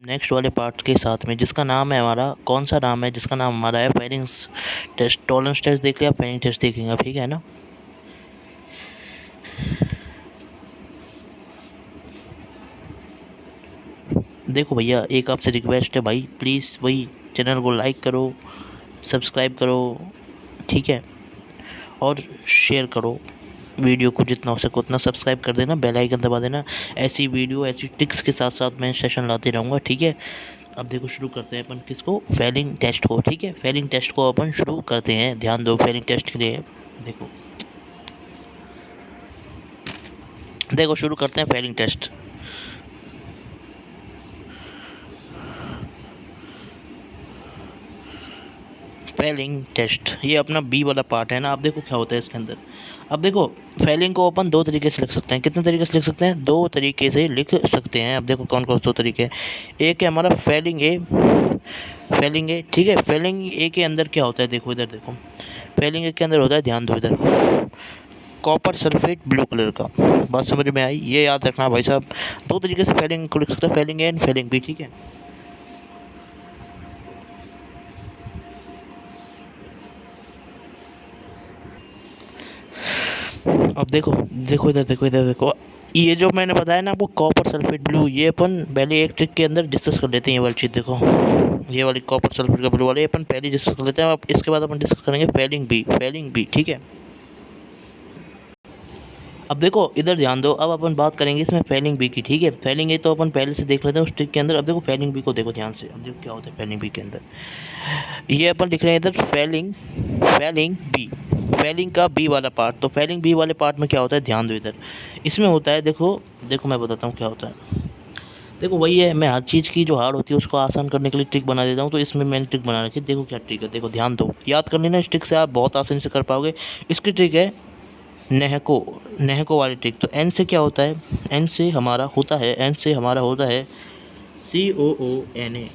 Next वाले part के साथ में जिसका नाम है हमारा कौन सा नाम है जिसका नाम हमारा है फेरिंग्स टेस्ट। टॉलरेंस टेस्ट देख लिया, फेरिंग टेस्ट देखेंगे, ठीक है ना। देखो भैया, एक आपसे रिक्वेस्ट है भाई, प्लीज़ वही चैनल को लाइक करो, सब्सक्राइब करो, ठीक है, और शेयर करो वीडियो को, जितना हो सके उतना सब्सक्राइब कर देना, बेल आइकन दबा देना। ऐसी वीडियो ऐसी ट्रिक्स के साथ साथ मैं सेशन लाते रहूँगा, ठीक है। अब देखो शुरू करते हैं अपन किसको, फेलिंग टेस्ट को, ठीक है। फेलिंग टेस्ट को अपन शुरू करते हैं, ध्यान दो फेलिंग टेस्ट के लिए। देखो देखो शुरू करते हैं फेलिंग टेस्ट। फेलिंग टेस्ट ये अपना बी वाला पार्ट है ना। अब देखो क्या होता है इसके अंदर। अब देखो फेलिंग को अपन दो तरीके से लिख सकते हैं। कितने तरीके से लिख सकते हैं? दो तरीके से लिख सकते हैं। अब देखो कौन कौन से दो तरीके हैं। एक है हमारा फेलिंग ए, फेलिंग ए, ठीक है। फेलिंग ए के अंदर क्या होता है, देखो इधर देखो, फेलिंग ए के अंदर होता है, ध्यान दो इधर, कॉपर सल्फेट ब्लू कलर का। बात समझ में आई? ये याद रखना भाई साहब। दो तरीके से फेलिंग को लिख सकते हैं, failing A and failing B, ठीक है। अब देखो देखो इधर देखो, इधर देखो, ये जो मैंने बताया ना आपको कॉपर सल्फेट ब्लू, ये अपन पहले एक ट्रिक के अंदर डिस्कस कर लेते हैं। ये वाली चीज़ देखो, ये वाली कॉपर सल्फेट का ब्लू वाले अपन पहले डिस्कस कर लेते हैं। अब इसके बाद अपन डिस्कस करेंगे फेलिंग बी, फेलिंग बी, ठीक है। अब देखो इधर ध्यान दो, अब अपन बात करेंगे इसमें फेलिंग बी की, ठीक है। फेलिंग ए तो अपन पहले से देख लेते हैं उस ट्रिक के अंदर। अब देखो फेलिंग बी को देखो ध्यान से। अब देखो क्या होता है फेलिंग बी के अंदर। ये अपन लिख रहे हैं इधर फेलिंग, फेलिंग बी, फेलिंग का बी वाला पार्ट। तो फेलिंग बी वाले पार्ट में क्या होता है, ध्यान दो इधर। इसमें होता है, देखो देखो मैं बताता हूँ क्या होता है। देखो वही है, मैं हर चीज़ की जो हार्ड होती है उसको आसान करने के लिए ट्रिक बना देता हूँ। तो इसमें मैंने ट्रिक बना रखी है, देखो क्या ट्रिक है, देखो ध्यान दो, याद कर लेना। इस ट्रिक से आप बहुत आसानी से कर पाओगे। इसकी ट्रिक है नेहको, नेहको वाली ट्रिक। तो एन से क्या होता है, एन से हमारा होता है, एन से हमारा होता है COONA।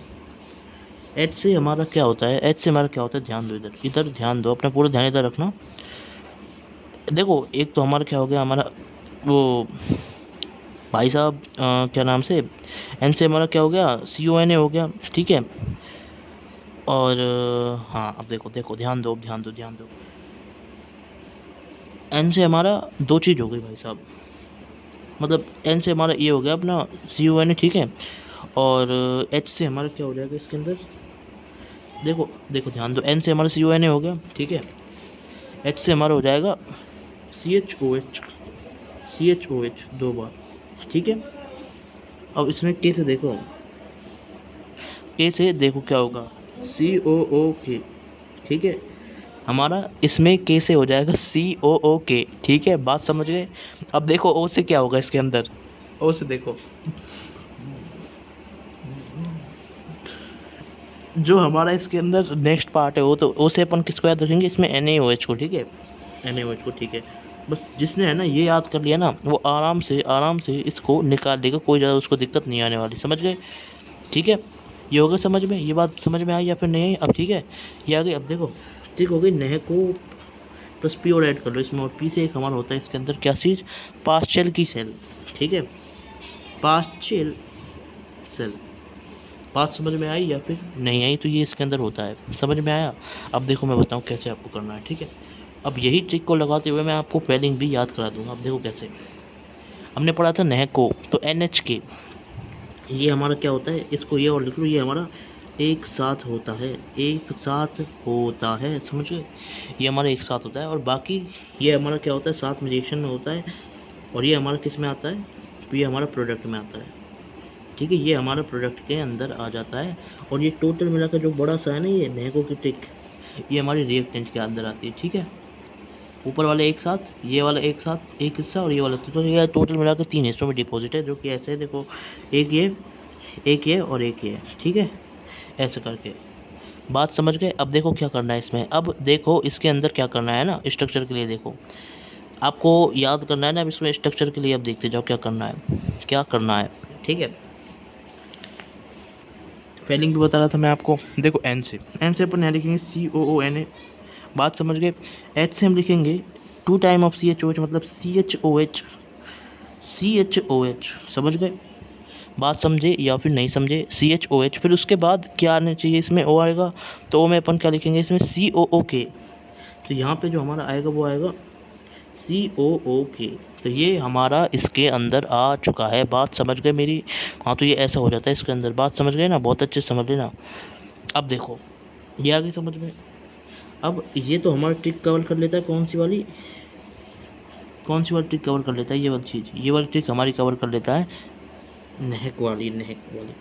एच से हमारा क्या होता है, एच से हमारा क्या होता है, ध्यान दो इधर, इधर ध्यान दो, अपना पूरा ध्यान इधर रखना। देखो एक तो हमारा क्या हो गया, हमारा वो भाई साहब क्या नाम से, एन से हमारा क्या हो गया, CONA हो गया, ठीक है। और हाँ अब देखो देखो ध्यान दो, ध्यान दो, ध्यान दो। एन से हमारा दो चीज़ हो गई भाई साहब, मतलब एन से हमारा ये हो गया अपना CONA, ठीक है। और एच से हमारा क्या हो जाएगा इसके अंदर, देखो देखो ध्यान दो, एन से हमारा CONA हो गया, ठीक है। एच से हमारा हो जाएगा CHOH, CHOH दो बार, ठीक है। अब इसमें के से देखो, के से देखो क्या होगा, COOK, ठीक है। हमारा इसमें के से हो जाएगा COOK, ठीक है। बात समझ गए? अब देखो ओ से क्या होगा इसके अंदर, ओ से देखो जो हमारा इसके अंदर नेक्स्ट पार्ट है वो, तो ओ से अपन किसको याद रखेंगे इसमें, NaOH को, ठीक है, NaOH को, ठीक है। बस जिसने है ना ये याद कर लिया ना, वो आराम से इसको निकाल देगा, कोई ज़्यादा उसको दिक्कत नहीं आने वाली, समझ गए, ठीक है। ये हो गया समझ में, ये बात समझ में आई या फिर नहीं आई? अब ठीक है, ये आ गई। अब देखो ठीक हो गई, नह को प्लस पी और ऐड कर लो इसमें, और पी से एक हमारा होता है इसके अंदर क्या चीज़, पास्चेल की सेल, ठीक है, पास्चेल सेल। बात समझ में आई या फिर नहीं आई? तो ये इसके अंदर होता है, समझ में आया? अब देखो मैं बताऊँ कैसे आपको करना है, ठीक है। अब यही ट्रिक को लगाते हुए मैं आपको फेलिंग भी याद करा दूंगा। अब देखो कैसे, हमने पढ़ा था नहको, तो NHK, ये हमारा क्या होता है, इसको ये और लिख लो, ये हमारा एक साथ होता है, एक साथ होता है, समझ गए? ये हमारा एक साथ होता है, और बाकी ये हमारा क्या होता है, साथ में रिएक्शन में होता है। और ये हमारा किस में आता है, तो ये हमारा प्रोडक्ट में आता है, ठीक है। ये हमारा प्रोडक्ट के अंदर आ जाता है। और ये टोटल मिलाकर जो बड़ा सा है ना, ये नेगो की ट्रिक, ये हमारी रिएक्टेंट के अंदर आती है, ठीक है। ऊपर वाले एक साथ, ये वाला एक साथ एक हिस्सा, और ये वाला, तो ये टोटल मिलाकर तीन हिस्सों में डिपॉजिट है, जो कि ऐसे है देखो, एक ये और एक ये, ठीक है, ऐसे करके। बात समझ गए? अब देखो क्या करना है इसमें। अब देखो इसके अंदर क्या करना है ना, स्ट्रक्चर के लिए देखो, आपको याद करना है ना। अब इसमें स्ट्रक्चर के लिए अब देखते जाओ क्या करना है, क्या करना है, ठीक है। स्पेलिंग भी बता रहा था मैं आपको। देखो एन से अपन यहाँ लिखेंगे COONA, बात समझ गए। एच से हम लिखेंगे 2 टाइम ऑफ CHOH, मतलब CHOH, समझ गए। बात समझे या फिर नहीं समझे, CHOH। फिर उसके बाद क्या आना चाहिए, इसमें O आएगा, तो O में अपन क्या लिखेंगे, इसमें COOK। तो यहाँ पे जो हमारा आएगा वो आएगा COOK। तो ये हमारा इसके अंदर आ चुका है। बात समझ गए मेरी? हाँ, तो ये ऐसा हो जाता है इसके अंदर। बात समझ गए ना? बहुत अच्छे से समझ लेना। अब देखो, ये आ गई समझ में। अब ये तो हमारा ट्रिक कवर कर लेता है, कौन सी वाली ट्रिक कवर कर लेता है, ये वाली चीज़, ये वाली ट्रिक हमारी कवर कर लेता है, नहक वाली,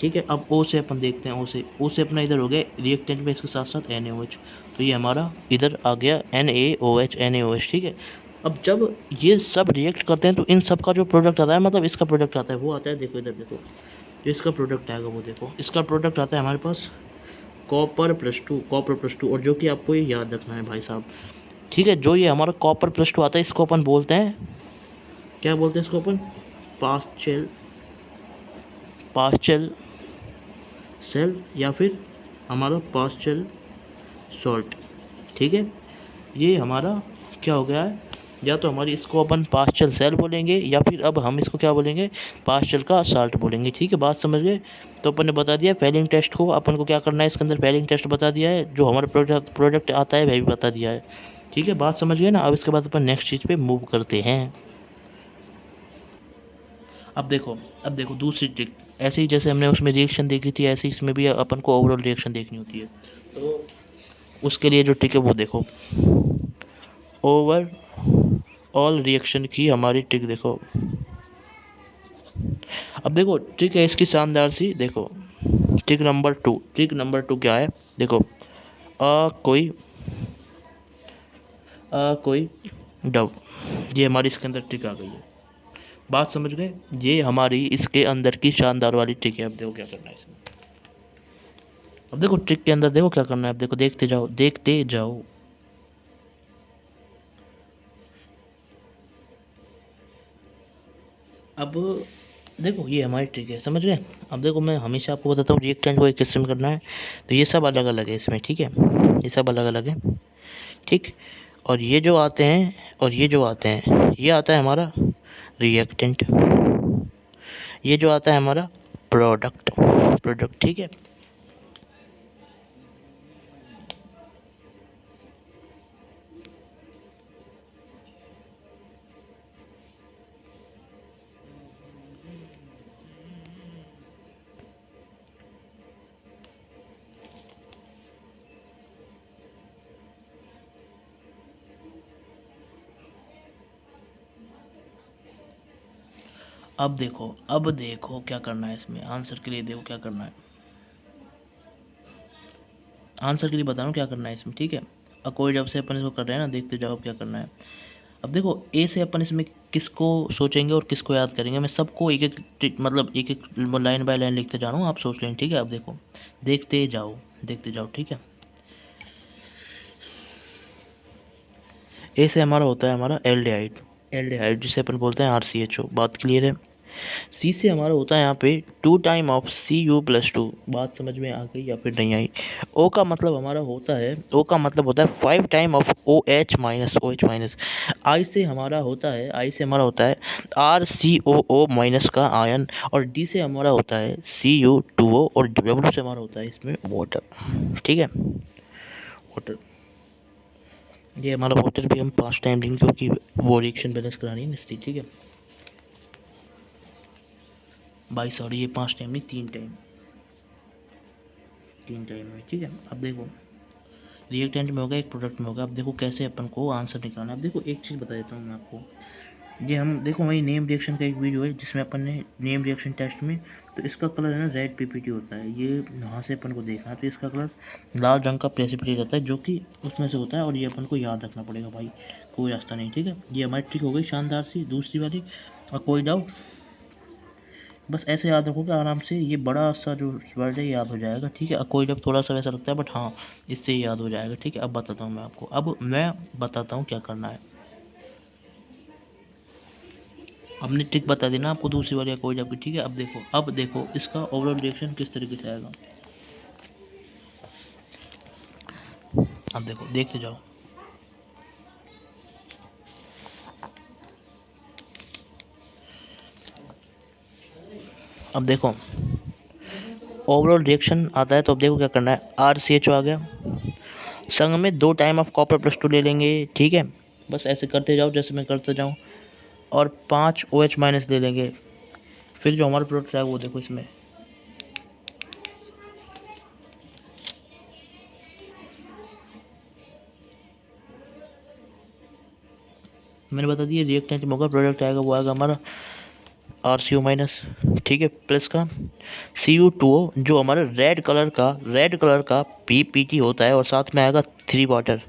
ठीक है। अब ओ से अपन देखते हैं, ओ से अपना इधर हो गया रिएक्टेंट में इसके साथ साथ NaOH, तो ये हमारा इधर आ गया NaOH, ठीक है। अब जब ये सब रिएक्ट करते हैं तो इन सब का जो प्रोडक्ट आता है, मतलब इसका प्रोडक्ट आता है, वो आता है, देखो इधर देखो, जो इसका प्रोडक्ट आएगा वो देखो, इसका प्रोडक्ट आता है हमारे पास कॉपर प्लस टू, और जो कि आपको ये याद रखना है भाई साहब, ठीक है। जो ये हमारा कॉपर+2 आता है, इसको अपन बोलते हैं, क्या बोलते हैं इसको अपन, पास्चल सेल, या फिर हमारा पास्चल सॉल्ट, ठीक है। ये हमारा क्या हो गया है, या तो हमारी इसको अपन पास्चल सेल बोलेंगे, या फिर अब हम इसको क्या बोलेंगे, पास्चल का साल्ट बोलेंगे, ठीक है। बात समझ गए? तो अपन ने बता दिया फेलिंग टेस्ट को, अपन को क्या करना है इसके अंदर, फेलिंग टेस्ट बता दिया है, जो हमारा प्रोडक्ट आता है वह भी बता दिया है, ठीक है। बात समझ गए ना? अब इसके बाद अपन नेक्स्ट चीज़ पे मूव करते हैं। अब देखो दूसरी ट्रिक, ऐसे ही जैसे हमने उसमें रिएक्शन देखी थी, ऐसे ही इसमें भी अपन को ओवरऑल रिएक्शन देखनी होती है। तो उसके लिए जो ट्रिक है वो देखो, ओवर ऑल रिएक्शन की हमारी ट्रिक देखो। अब देखो ट्रिक है इसकी शानदार सी, देखो ट्रिक नंबर टू क्या है, देखो, कोई डव, ये हमारी इसके अंदर ट्रिक आ गई है। बात समझ गए? ये हमारी इसके अंदर की शानदार वाली ट्रिक है। अब देखो क्या करना है इसमें, अब देखो ट्रिक के अंदर देखो क्या करना है, अब देखो, देखते जाओ। अब देखो ये हमारी ट्रिक है, समझ गए? अब देखो मैं हमेशा आपको बताता हूँ रिएक्टेंट को एक किस्म में करना है, तो ये सब अलग अलग है इसमें, ठीक है, ये सब अलग अलग है, ठीक। और ये जो आते हैं, ये आता है हमारा रिएक्टेंट, ये जो आता है हमारा प्रोडक्ट, ठीक है। अब देखो क्या करना है इसमें, आंसर के लिए देखो क्या करना है, आंसर के लिए बता रहा हूँ क्या करना है इसमें, ठीक है। अब कोई जब से अपन इसको कर रहे हैं ना, देखते जाओ अब क्या करना है। अब देखो ए से अपन इसमें किसको सोचेंगे और किसको याद करेंगे, मैं सबको एक एक मतलब एक एक लाइन बाय लाइन लिखते जा रहा हूँ, आप सोच लें, ठीक है। अब देखो देखते जाओ, ठीक है। ए से हमारा होता है हमारा एल्डिहाइड जिसे अपन बोलते हैं RCHO, बात क्लियर है। सी से हमारा होता है यहाँ पे 2 टाइम ऑफ Cu+2, बात समझ में आ गई या फिर नहीं आई। ओ का मतलब होता है 5 टाइम ऑफ OH-, आई से हमारा होता है RCOO- का आयन, और डी से हमारा होता है Cu2O, और डब्ल्यू से हमारा होता है इसमें वाटर, ठीक है, वाटर। ये हमारा वाटर भी हम 5 टाइम लेंगे क्योंकि वो रिएक्शन बैलेंस करानी है इसलिए, ठीक है भाई, सॉरी, ये 5 टाइम नहीं, 3 टाइम है, ठीक है। अब देखो रिएक्टेंट में होगा, एक प्रोडक्ट में होगा। अब देखो कैसे अपन को आंसर निकालना है। अब देखो एक चीज़ बता देता हूँ मैं आपको, ये हम देखो वही नेम रिएक्शन का एक वीडियो है जिसमें अपन ने नेम रिएक्शन टेस्ट में, तो इसका कलर है ना रेड PPT होता है, ये यहाँ से अपन को देखना है, तो इसका कलर लाल रंग का प्रेसिपिटेट रहता है जो कि उसमें से होता है, और ये अपन को याद रखना पड़ेगा भाई, कोई रास्ता नहीं, ठीक है। ये हमारी ट्रिक हो गई शानदार सी, दूसरी वाली। और कोई डाउट, बस ऐसे याद रखोगे आराम से, ये बड़ा सा जो वर्ड है याद हो जाएगा, ठीक है। कोई जब थोड़ा सा वैसा लगता है, बट हाँ इससे याद हो जाएगा, ठीक है। अब मैं बताता हूँ क्या करना है। हमने ट्रिक बता दी ना आपको दूसरी वाली कोई जब की, ठीक है। अब देखो इसका ओवरऑल रिएक्शन किस तरीके से आएगा, अब देखो देखते जाओ। अब देखो ओवरऑल रिएक्शन आता है, तो अब देखो क्या करना है। RCHO आ गया, संग में 2 टाइम ऑफ कॉपर +2 ले लेंगे, ठीक है। बस ऐसे करते जाओ जैसे मैं करते जाऊँ, और 5 OH- ले लेंगे। फिर जो हमारा प्रोडक्ट है वो देखो इसमें, मैंने बता दिया रिएक्टेंट में होगा, प्रोडक्ट आएगा वो आएगा हमारा RCO-, ठीक है, प्लस का Cu2O जो हमारा रेड कलर का PPT होता है, और साथ में आएगा 3 वाटर।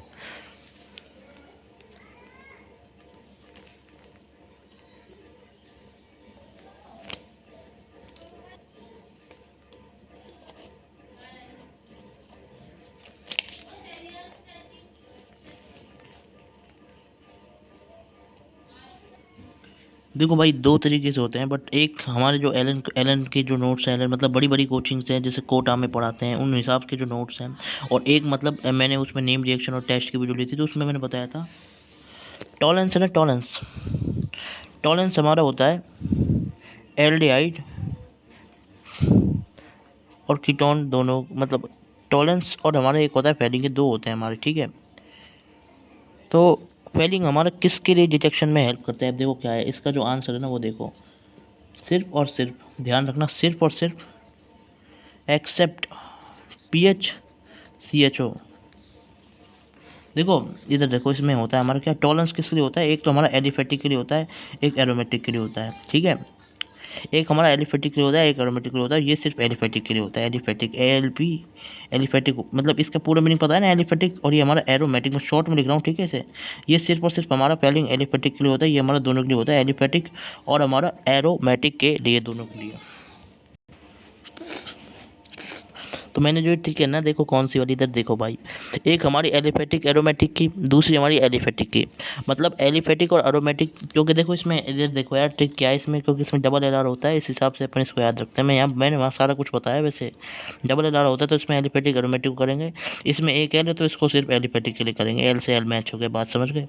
देखो भाई 2 तरीके से होते हैं, बट एक हमारे जो एलन एलन के जो नोट्स हैं, एलन मतलब बड़ी बड़ी कोचिंग्स हैं जैसे कोटा में पढ़ाते हैं, उन हिसाब के जो नोट्स हैं। और एक मतलब मैंने उसमें नेम रिएक्शन और टेस्ट की वीडियो ली थी, तो उसमें मैंने बताया था टॉलेंस है ना, टॉलेंस। टॉलेंस हमारा होता है एल्डिहाइड और कीटोन दोनों, मतलब टॉलेंस और हमारा एक होता है फेलिंग, के 2 होते हैं हमारे, ठीक है। तो फेलिंग हमारा किसके लिए डिटेक्शन में हेल्प करता है, अब देखो क्या है इसका जो आंसर है ना, वो देखो सिर्फ और सिर्फ, ध्यान रखना, सिर्फ और सिर्फ एक्सेप्ट PHCHO। देखो इधर देखो, इसमें होता है हमारा क्या, टॉलरेंस किसके लिए होता है, एक तो हमारा एलिफेटिक के लिए होता है, एक एरोमेटिक के लिए होता है, ठीक है। एक हमारा एलिफेटिक के लिए होता है, एक एरोमेटिक के लिए होता है, ये सिर्फ एलिफेटिक के लिए होता है। एलिफेटिक ALP, एलिफेटिक मतलब इसका पूरा मीनिंग पता है ना, एलिफेटिक, और ये हमारा एरोमेटिक, में शॉर्ट में लिख रहा हूँ, ठीक है इसे। ये सिर्फ और सिर्फ हमारा फेलिंग एलिफेटिक के लिए होता है, ये हमारा दोनों के लिए होता है, एलिफेटिक और हमारा एरोमेटिक के लिए, दोनों के लिए। तो मैंने जो ट्रिक है ना, देखो कौन सी वाली, इधर देखो भाई, एक हमारी एलिफेटिक एरोमेटिक की, दूसरी हमारी एलिफेटिक की, मतलब एलिफेटिक और एरोमेटिक, क्योंकि देखो इसमें इधर देखो यार ट्रिक क्या है इसमें, क्योंकि इसमें डबल LR होता है, इस हिसाब से अपन इसको याद रखते हैं। मैंने वहाँ सारा कुछ बताया, वैसे डबल LR होता है तो इसमें एलिफेटिक एरोमेटिक को करेंगे, इसमें एक L है तो इसको सिर्फ एलिफेटिक के लिए करेंगे, L से L मैच हो गया, बात समझ गए,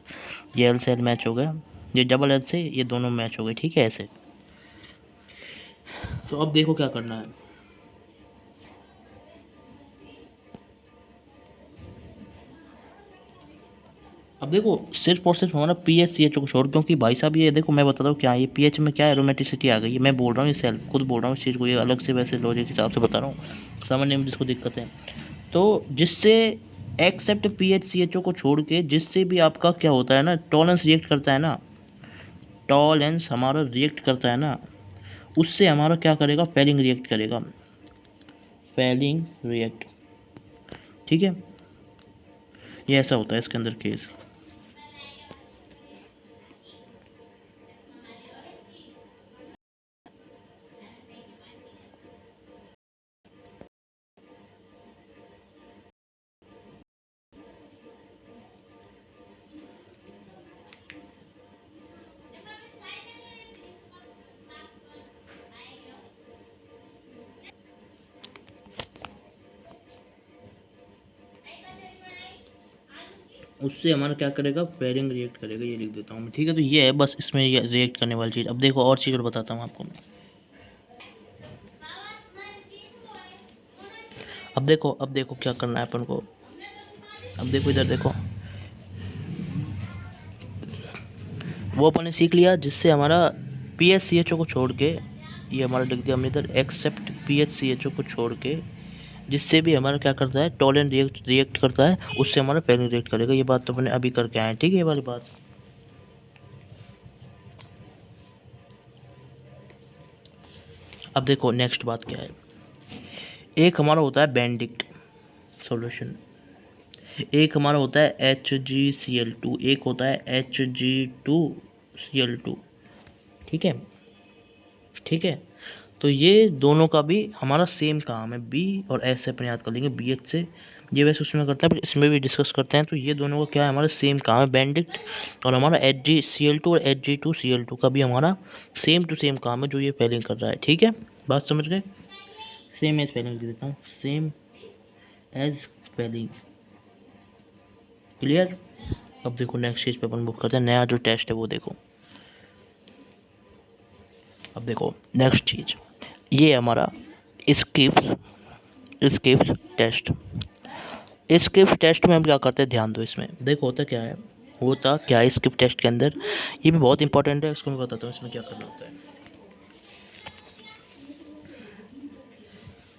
ये L से L मैच हो गया, ये डबल L से ये दोनों मैच हो गए, ठीक है ऐसे। तो अब देखो क्या करना है। अब देखो सिर्फ और सिर्फ हमारा PHCHO को छोड़, क्योंकि भाई साहब ये देखो मैं बताता हूँ क्या है, ये पीएच में क्या एरोमेटिसिटी आ गई है, मैं बोल रहा हूँ ये सेल्फ खुद बोल रहा हूँ इस चीज़ को, ये अलग से वैसे लॉजिक के हिसाब से बता रहा हूँ, सामान्य में जिसको दिक्कत है। तो जिससे एक्सेप्ट PHCHO को छोड़ के जिससे भी आपका क्या होता है ना, टॉलेंस रिएक्ट करता है ना, टॉलेंस हमारा रिएक्ट करता है ना, उससे हमारा क्या करेगा, फेलिंग रिएक्ट करेगा, फेलिंग रिएक्ट, ठीक है। ये ऐसा होता है इसके अंदर केस। उससे हमारा क्या करेगा, फेलिंग रिएक्ट करेगा, ये लिख देता हूँ मैं, ठीक है। तो ये है बस इसमें ये रिएक्ट करने वाली चीज़। अब देखो और चीज़ और बताता हूँ आपको मैं। अब देखो क्या करना है अपन को। अब देखो इधर देखो, वो अपन ने सीख लिया जिससे हमारा PHCHO को छोड़ के, ये हमारा लिख दिया हमने इधर, एक्सेप्ट PHCHO को छोड़ के जिससे भी हमारा क्या करता है, टॉलेंट रिएक्ट करता है, उससे हमारा फेलिंग रिएक्ट करेगा। ये बात तो अपने अभी करके आए हैं, ठीक है, ये वाली बात। अब देखो नेक्स्ट बात क्या है, एक हमारा होता है बेंडिक्ट सॉल्यूशन, एक हमारा होता है HgCl2, एक होता है Hg2Cl2, ठीक है, ठीक है। तो ये दोनों का भी हमारा सेम काम है, बी और एस से अपन याद कर लेंगे, BH से, ये वैसे उसमें करता है पर इसमें भी डिस्कस करते हैं। तो ये दोनों का क्या है, हमारा सेम काम है, बेंडिक्ट और हमारा HgCl2 और Hg2Cl2 का भी हमारा सेम टू सेम काम है, जो ये फेलिंग कर रहा है, ठीक है, बात समझ गए। सेम एज फेलिंग लिख देता हूँ, सेम एज फेलिंग, क्लियर। अब देखो नेक्स्ट चीज़ पे अपन बुक करते हैं, नया जो टेस्ट है वो देखो। अब देखो नेक्स्ट चीज़, ये हमारा स्किप्स टेस्ट। स्किप्स टेस्ट में हम क्या करते हैं, ध्यान दो इसमें, देखो होता क्या है, होता क्या है स्किप टेस्ट के अंदर, ये भी बहुत इंपॉर्टेंट है, उसको मैं बताता हूँ इसमें क्या करना होता है।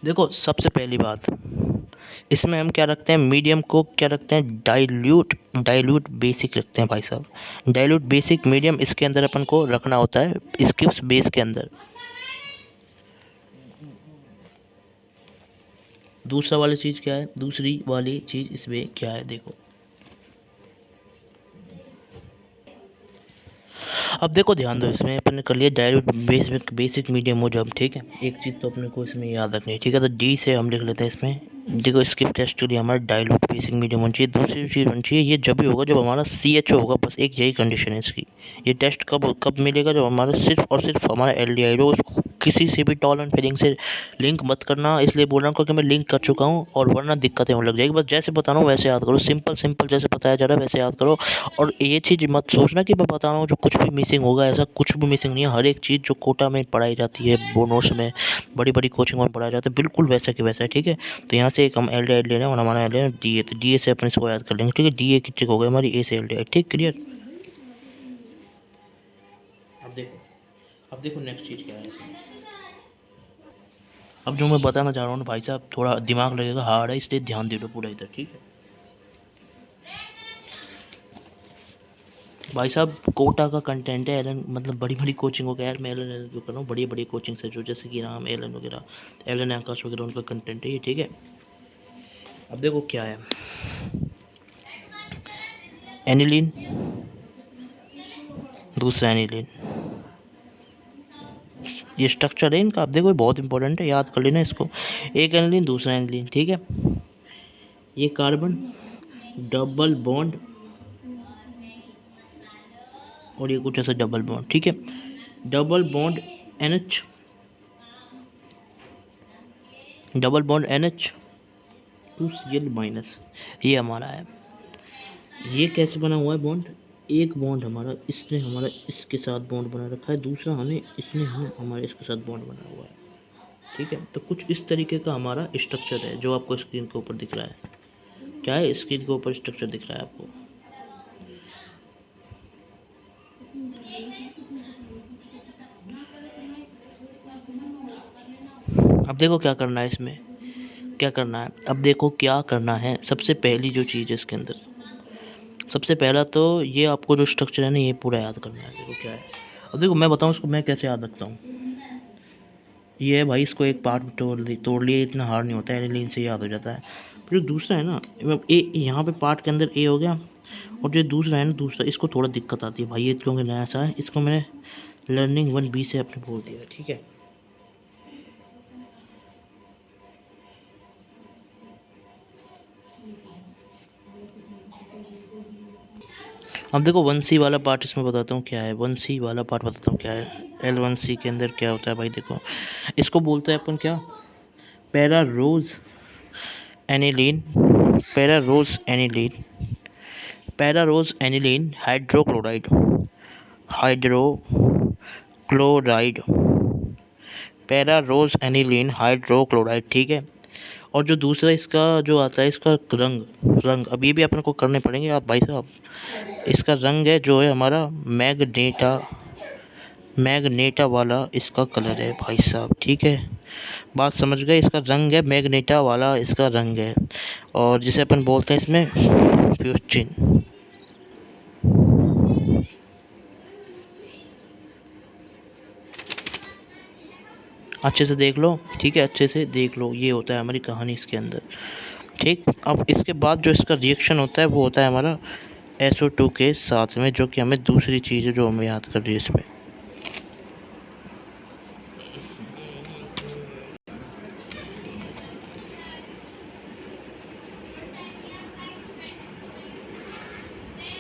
देखो सबसे पहली बात, इसमें हम क्या रखते हैं, मीडियम को क्या रखते हैं, डाइल्यूट बेसिक रखते हैं भाई साहब। डाइल्यूट बेसिक मीडियम इसके अंदर अपन को रखना होता है स्किप्स बेस के अंदर। दूसरी वाली चीज़ इसमें क्या है, देखो अब देखो ध्यान दो, इसमें अपन ने कर लिया डायल्यूट बेसिक मीडियम मोजब, ठीक है। एक चीज़ तो अपने को इसमें याद रखनी है, ठीक है। तो डी से हम लिख लेते हैं इसमें, देखो स्किप टेस्ट के लिए हमारा डायल्यूट बेसिक मीडियम होना चाहिए। दूसरी चीज़ होनी चाहिए, ये जब भी होगा जब हमारा CHO होगा, बस एक यही कंडीशन है इसकी। ये टेस्ट कब मिलेगा, जब हमारा सिर्फ और सिर्फ हमारा LDI हो। उसको किसी से भी टॉल एंड फीलिंग से लिंक मत करना, इसलिए बोल रहा हूँ क्योंकि मैं लिंक कर चुका हूँ, और वरना दिक्कतें होने लग जाएगी। बस जैसे बता रहा हूँ वैसे याद करो, सिंपल जैसे बताया जा रहा है वैसे याद करो। और ये चीज़ मत सोचना कि मैं बता रहा हूँ जो कुछ भी मिसिंग होगा, ऐसा कुछ भी मिसिंग नहीं है। हर एक चीज़ जो कोटा में पढ़ाई जाती है, बोनोस में, बड़ी बड़ी कोचिंग में पढ़ाया जाता है, बिल्कुल वैसा कि वैसा है, ठीक है। तो यहाँ से एक हम LDI ले रहे हैं और हमारा ले रहे हैं DA, तो DA से अपन इसको याद कर लेंगे, ठीक है। DA की चेक हो गई हमारी A से LDI, ठीक, क्लियर। अब देखो नेक्स्ट चीज़ क्या है इसमें। अब जो मैं बताना चाह रहा हूँ ना भाई साहब, थोड़ा दिमाग लगेगा, हार्ड है, इसलिए ध्यान दे दो पूरा इधर, ठीक है। भाई साहब कोटा का कंटेंट है, एलन मतलब बड़ी बड़ी कोचिंग हो गया यार, मैं एलन जो कर रहा हूँ, बड़ी बड़ी कोचिंग से जो जैसे कि नाम एलन वगैरह, एलन आकाश वगैरह, उनका कंटेंट है ये, ठीक है। अब देखो क्या है, एनिलीन, दूसरा एनिलीन, ये स्ट्रक्चर है इनका। अब देखो बहुत इंपॉर्टेंट है, याद कर लेना इसको। एक एनिलीन दूसरा एनिलीन, ठीक है। ये कार्बन डबल बॉन्ड और ये कुछ ऐसा डबल बॉन्ड, ठीक है। Double bond NH, double bond NH 2Cl minus, ये हमारा है। ये कैसे बना हुआ है बॉन्ड, एक बॉन्ड हमारा इसने हमारा इसके साथ बॉन्ड बना रखा है, दूसरा इसने हमारे इसके साथ बॉन्ड बना हुआ है, ठीक है। तो कुछ इस तरीके का हमारा स्ट्रक्चर है जो आपको स्क्रीन के ऊपर दिख रहा है। क्या है, स्क्रीन के ऊपर स्ट्रक्चर दिख रहा है आपको। अब देखो क्या करना है इसमें, क्या करना है, अब देखो क्या करना है। सबसे पहली जो चीज़ है इसके अंदर, सबसे पहला तो ये आपको जो स्ट्रक्चर है ना, ये पूरा याद करना है। देखो क्या है, अब देखो मैं बताऊँ इसको मैं कैसे याद रखता हूँ। ये है भाई, इसको एक पार्ट में तोड़ लिए, इतना हार्ड नहीं होता है, एनिलीन से याद हो जाता है। फिर जो दूसरा है ना, ए यहाँ पे पार्ट के अंदर A हो गया, और जो दूसरा है ना, दूसरा इसको थोड़ा दिक्कत आती है भाई, ये क्योंकि नया सा है, इसको मैंने लर्निंग 1B से अपने बोल दिया, ठीक है। अब देखो 1C वाला पार्ट इसमें बताता हूँ क्या है, 1C वाला पार्ट बताता हूँ क्या है। L1C के अंदर क्या होता है भाई, देखो इसको बोलते हैं अपन क्या, pararosaniline, pararosaniline, pararosaniline hydrochloride, hydrochloride, pararosaniline hydrochloride, ठीक है। और जो दूसरा इसका जो आता है, इसका रंग अब ये भी अपन को करने पड़ेंगे आप भाई साहब। इसका रंग है जो है हमारा मैग्नेटा वाला इसका कलर है भाई साहब, ठीक है। बात समझ गए, इसका रंग है मैग्नेटा वाला, इसका रंग है। और जिसे अपन बोलते हैं इसमें फ्यूस्टिन। अच्छे से देख लो, ठीक है, अच्छे से देख लो, ये होता है हमारी कहानी इसके अंदर, ठीक। अब इसके बाद जो इसका रिएक्शन होता है वो होता है हमारा SO2 के साथ में, जो कि हमें दूसरी चीज़ है जो हमें याद कर रही है इसमें।